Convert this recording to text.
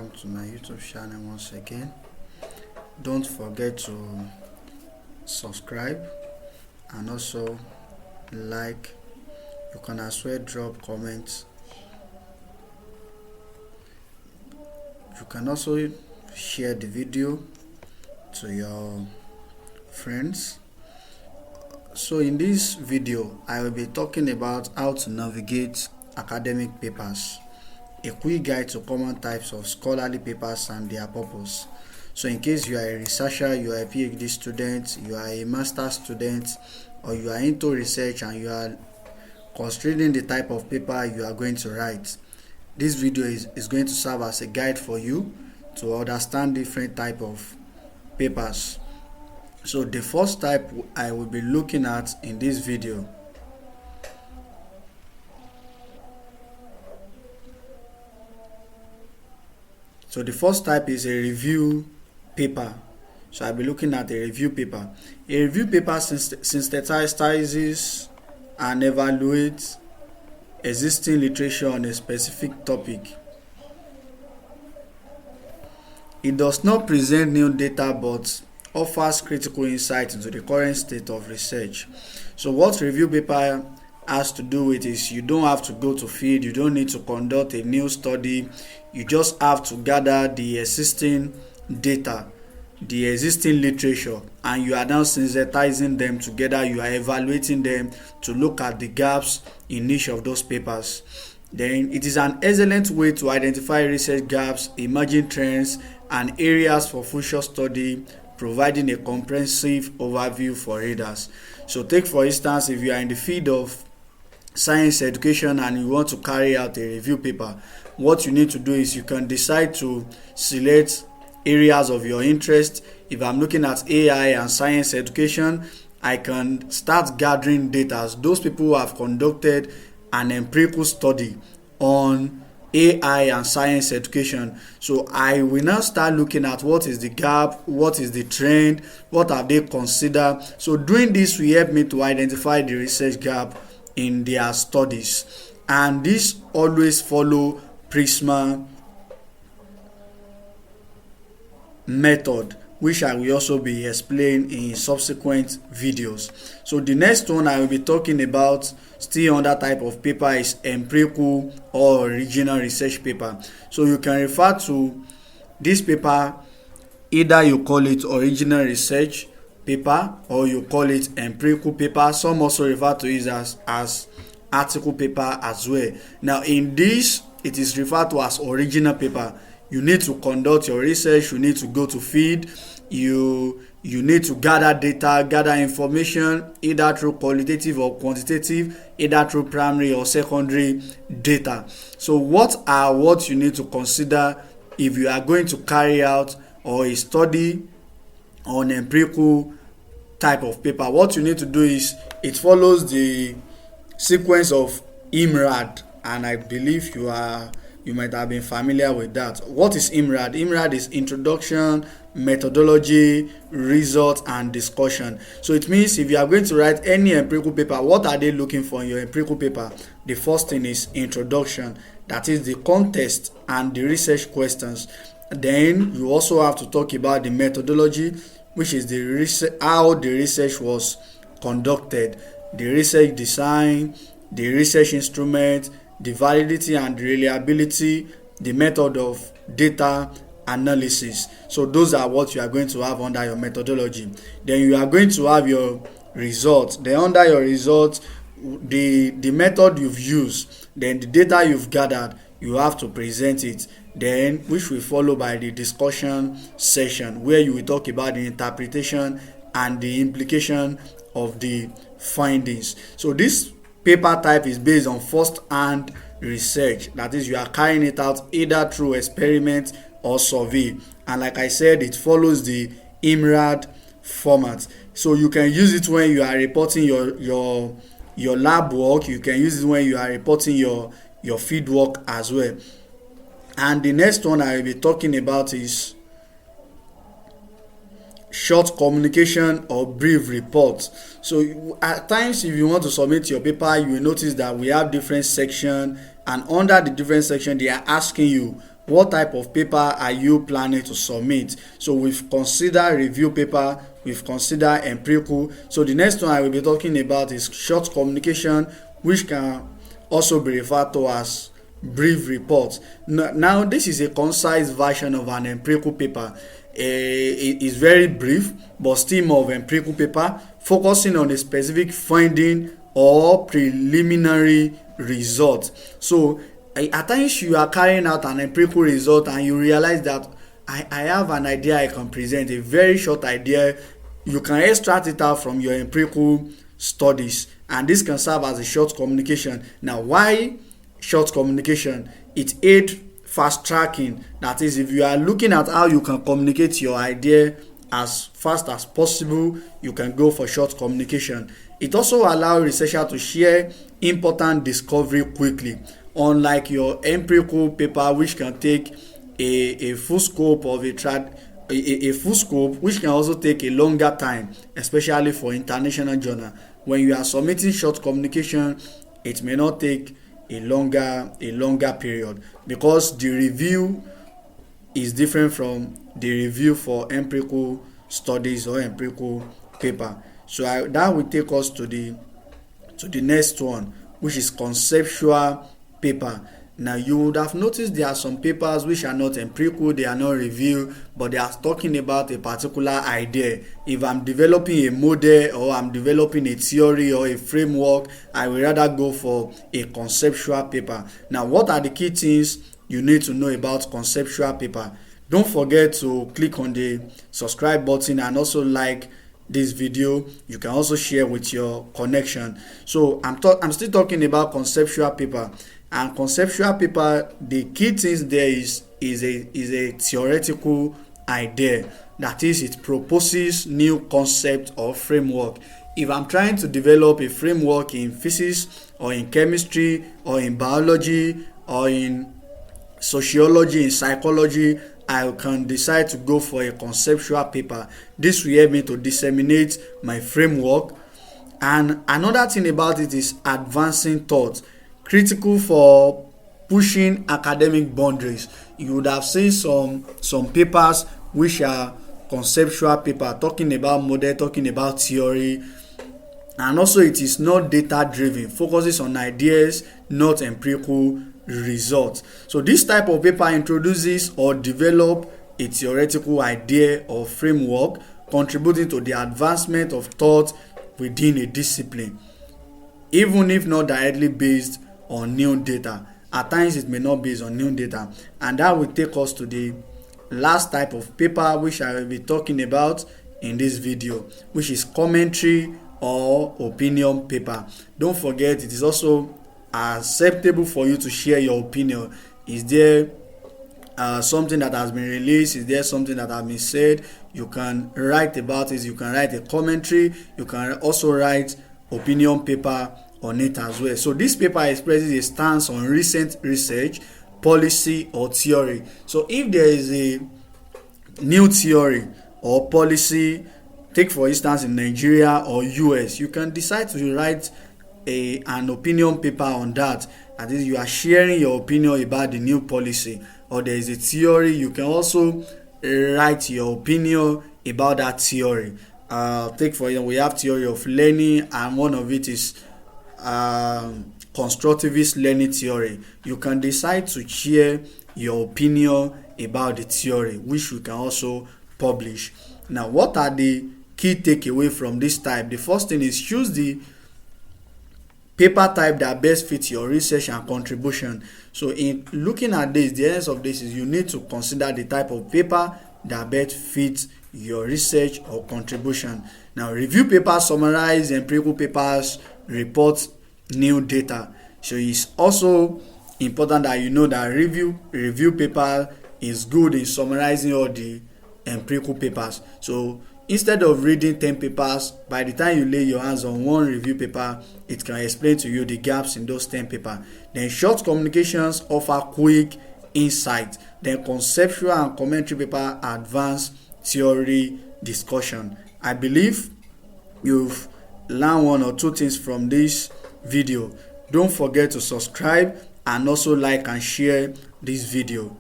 welcome to my YouTube channel once again. Don't forget to subscribe and also like. You can as well drop comments. You can also share the video to your friends. So in this video I will be talking about how to navigate academic papers, a quick guide to common types of scholarly papers and their purpose. So in case you are a researcher, you are a PhD student, you are a master's student, or you are into research and you are considering the type of paper you are going to write, this video is going to serve as a guide for you to understand different type of papers. So the first type I will be looking at in this video is a review paper. So I'll be looking at a review paper. A review paper synthesizes and evaluates existing literature on a specific topic. It does not present new data but offers critical insight into the current state of research. So what review paper has to do with is you don't have to go to field, you don't need to conduct a new study, you just have to gather the existing data, the existing literature, and you are now synthesizing them together. You are evaluating them to look at the gaps in each of those papers. Then it is an excellent way to identify research gaps, emerging trends, and areas for future study, providing a comprehensive overview for readers. So take for instance, if you are in the field of science education and you want to carry out a review paper, what you need to do is you can decide to select areas of your interest. If I'm looking at AI and science education, I can start gathering data. Those people who have conducted an empirical study on AI and science education. So I will now start looking at what is the gap, what is the trend, what have they considered. So doing this will help me to identify the research gap in their studies. And this always follow Prisma method, which I will also be explaining in subsequent videos. So the next one I will be talking about, still on that type of paper, is empirical or original research paper. So you can refer to this paper, either you call it original research paper or you call it empirical paper. Some also refer to it as article paper as well. Now in this, it is referred to as original paper. You need to conduct your research, you need to go to field, you need to gather data, gather information, either through qualitative or quantitative, either through primary or secondary data. So what you need to consider if you are going to carry out or a study on empirical type of paper? What you need to do is, it follows the sequence of IMRAD, and I believe you might have been familiar with that. What is IMRAD? IMRAD is introduction, methodology, results, and discussion. So it means if you are going to write any empirical paper, what are they looking for in your empirical paper? The first thing is introduction, that is the context and the research questions. Then you also have to talk about the methodology, which is the research, how the research was conducted, the research design, the research instrument, the validity and reliability, the method of data analysis. So those are what you are going to have under your methodology. Then you are going to have your results. Then under your results, the method you've used, then the data you've gathered, you have to present it. Then which will follow by the discussion session, where you will talk about the interpretation and the implication of the findings. So this paper type is based on first-hand research. That is, you are carrying it out either through experiment or survey. And like I said, it follows the IMRAD format. So you can use it when you are reporting your lab work. You can use it when you are reporting your field work as well. And the next one I will be talking about is short communication or brief reports. So at times, if you want to submit your paper, you will notice that we have different sections, and under the different section they are asking you what type of paper are you planning to submit? So we've considered review paper, we've considered empirical. So the next one I will be talking about is short communication, which can also be referred to as brief reports. Now this is a concise version of an empirical paper. It is very brief but still more of empirical paper, focusing on a specific finding or preliminary result. So at times you are carrying out an empirical result and you realize that I have an idea I can present, a very short idea. You can extract it out from your empirical studies, and this can serve as a short communication. Now, why short communication? It aids fast tracking. That is, if you are looking at how you can communicate your idea as fast as possible, you can go for short communication. It also allows researchers to share important discovery quickly, unlike your empirical paper, which can take a full scope of a full scope, which can also take a longer time, especially for international journal. When you are submitting short communication, it may not take a longer period, because the review is different from the review for empirical studies or empirical paper. So that will take us to the next one, which is conceptual paper. Now you would have noticed there are some papers which are not empirical, they are not review, but they are talking about a particular idea. If I'm developing a model or I'm developing a theory or a framework, I will rather go for a conceptual paper. Now, what are the key things you need to know about conceptual paper? Don't forget to click on the subscribe button and also like this video. You can also share with your connection. So I'm still talking about conceptual paper. And conceptual paper, the key things there is a theoretical idea. That is, it proposes new concept or framework. If I'm trying to develop a framework in physics or in chemistry or in biology or in sociology, in psychology, I can decide to go for a conceptual paper. This will help me to disseminate my framework. And another thing about it is advancing thought, critical for pushing academic boundaries. You would have seen some papers which are conceptual paper, talking about model, talking about theory, and also it is not data driven, focuses on ideas, not empirical results. So this type of paper introduces or develop a theoretical idea or framework, contributing to the advancement of thought within a discipline, even if not directly based on new data. At times it may not be based on new data. And that will take us to the last type of paper which I will be talking about in this video, which is commentary or opinion paper. Don't forget, it is also acceptable for you to share your opinion. Is there something that has been released? Is there something that has been said? You can write about it. You can write a commentary. You can also write opinion paper on it as well. So this paper expresses a stance on recent research, policy, or theory. So if there is a new theory or policy, take for instance in Nigeria or US, you can decide to write an opinion paper on that. That is, you are sharing your opinion about the new policy. Or there is a theory, you can also write your opinion about that theory. Take for example, we have theory of learning, and one of it is constructivist learning theory. You can decide to share your opinion about the theory, which you can also publish. Now, what are the key takeaway from this type? The first thing is choose the paper type that best fits your research and contribution. So in looking at this, the essence of this is you need to consider the type of paper that best fits your research or contribution. Now, review papers summarize empirical papers, report new data. So it's also important that you know that review paper is good in summarizing all the empirical papers. So instead of reading 10 papers, by the time you lay your hands on one review paper, it can explain to you the gaps in those 10 papers. Then short communications offer quick insight. Then conceptual and commentary paper advance theory discussion. I believe you've learned one or two things from this video. Don't forget to subscribe and also like and share this video.